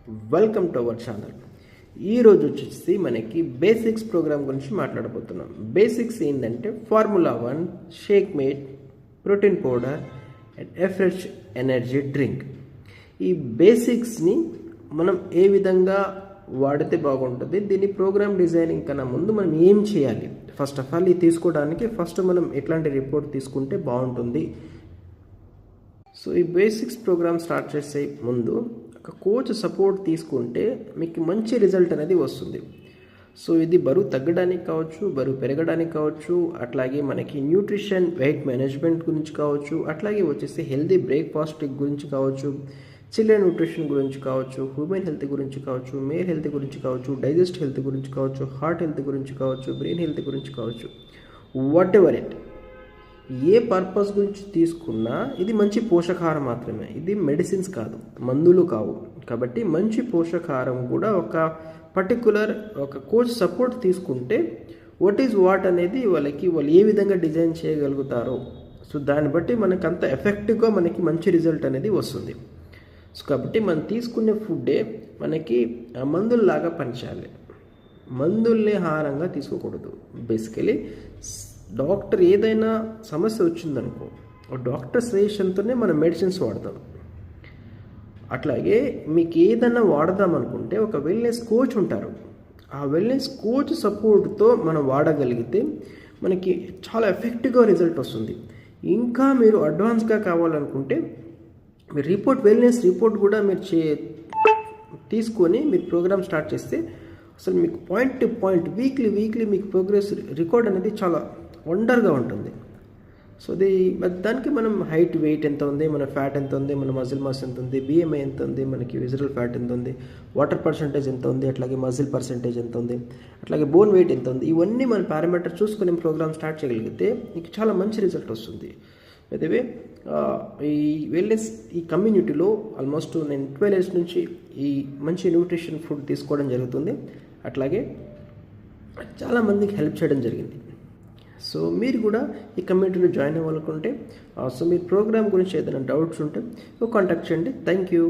Welcome to our channel. ఈరోజు వచ్చేసి మనకి బేసిక్స్ ప్రోగ్రామ్ గురించి మాట్లాడబోతున్నాం. బేసిక్స్ ఏంటంటే formula 1, shake mate, protein powder and fresh energy drink. ఈ బేసిక్స్ని మనం ఏ విధంగా వాడితే బాగుంటుంది, దీని ప్రోగ్రామ్ డిజైనింగ్ కన్నా ముందు మనం ఏం చేయాలి, ఫస్ట్ ఆఫ్ ఆల్ ఇది తీసుకోవడానికి ఫస్ట్ మనం ఎట్లాంటి రిపోర్ట్ తీసుకుంటే బాగుంటుంది. సో ఈ బేసిక్స్ ప్రోగ్రామ్ స్టార్ట్ చేసే ముందు ఒక కోచ్ సపోర్ట్ తీసుకుంటే మీకు మంచి రిజల్ట్ అనేది వస్తుంది. సో ఇది బరువు తగ్గడానికి కావచ్చు, బరువు పెరగడానికి కావచ్చు, అట్లాగే మనకి న్యూట్రిషన్ వెయిట్ మేనేజ్మెంట్ గురించి కావచ్చు, అట్లాగే వచ్చేసి హెల్తీ బ్రేక్ఫాస్ట్ గురించి కావచ్చు, చిల్డ్రన్ న్యూట్రిషన్ గురించి కావచ్చు, హ్యూమన్ హెల్త్ గురించి కావచ్చు, మేల్ హెల్త్ గురించి కావచ్చు, డైజెస్ట్ హెల్త్ గురించి కావచ్చు, హార్ట్ హెల్త్ గురించి కావచ్చు, బ్రెయిన్ హెల్త్ గురించి కావచ్చు, what ever it, A purpose గురించి తీసుకున్నా ఇది మంచి పోషకాహారం మాత్రమే. ఇది మెడిసిన్స్ కాదు, మందులు కావు. కాబట్టి మంచి పోషకాహారం కూడా ఒక పర్టికులర్ ఒక కోచ్ సపోర్ట్ తీసుకుంటే వాట్ ఈజ్ వాట్ అనేది వాళ్ళు ఏ విధంగా డిజైన్ చేయగలుగుతారో, సో దాన్ని బట్టి మనకు అంత ఎఫెక్టివ్గా మనకి మంచి రిజల్ట్ అనేది వస్తుంది. సో కాబట్టి మనం తీసుకునే ఫుడ్డే మనకి మందుల్లాగా పనిచేయాలి. మందుల్ని ఆహారంగా తీసుకోకూడదు. బేసికలీ డాక్టర్ ఏదైనా సమస్య వచ్చిందనుకో, డాక్టర్ సజెషన్తోనే మనం మెడిసిన్స్ వాడతాం. అట్లాగే మీకు ఏదైనా వాడదాం అనుకుంటే ఒక వెల్నెస్ కోచ్ ఉంటారు. ఆ వెల్నెస్ కోచ్ సపోర్ట్తో మనం వాడగలిగితే మనకి చాలా ఎఫెక్టివ్గా రిజల్ట్ వస్తుంది. ఇంకా మీరు అడ్వాన్స్గా కావాలనుకుంటే మీరు వెల్నెస్ రిపోర్ట్ కూడా మీరు తీసుకొని మీరు ప్రోగ్రామ్ స్టార్ట్ చేస్తే అసలు మీకు పాయింట్ టు పాయింట్ వీక్లీ మీకు ప్రోగ్రెస్ రికార్డ్ అనేది చాలా వండర్గా ఉంటుంది. సో దానికి మనం హైట్, వెయిట్ ఎంత ఉంది, మన ఫ్యాట్ ఎంత ఉంది, మన మజిల్ మాస్ ఎంత ఉంది, బిఎంఐ ఎంత ఉంది, మనకి విజరల్ ఫ్యాట్ ఎంత ఉంది, వాటర్ పర్సంటేజ్ ఎంత ఉంది, అట్లాగే మజిల్ పర్సంటేజ్ ఎంత ఉంది, అట్లాగే బోన్ వెయిట్ ఎంత ఉంది, ఇవన్నీ మన పారామీటర్ చూసుకొని ప్రోగ్రామ్ స్టార్ట్ చేయగలిగితే మీకు చాలా మంచి రిజల్ట్ వస్తుంది. అయితే ఈ వెల్నెస్ ఈ కమ్యూనిటీలో ఆల్మోస్ట్ నేను 12 years నుంచి ఈ మంచి న్యూట్రిషన్ ఫుడ్ తీసుకోవడం జరుగుతుంది. అట్లాగే చాలామందికి హెల్ప్ చేయడం జరిగింది. సో మీరు కూడా ఈ కమ్యూనిటీలో జాయిన్ అవ్వాలనుకుంటే, సో మీ ప్రోగ్రామ్ గురించి ఏదైనా డౌట్స్ ఉంటే కాంటాక్ట్ చేయండి. Thank you.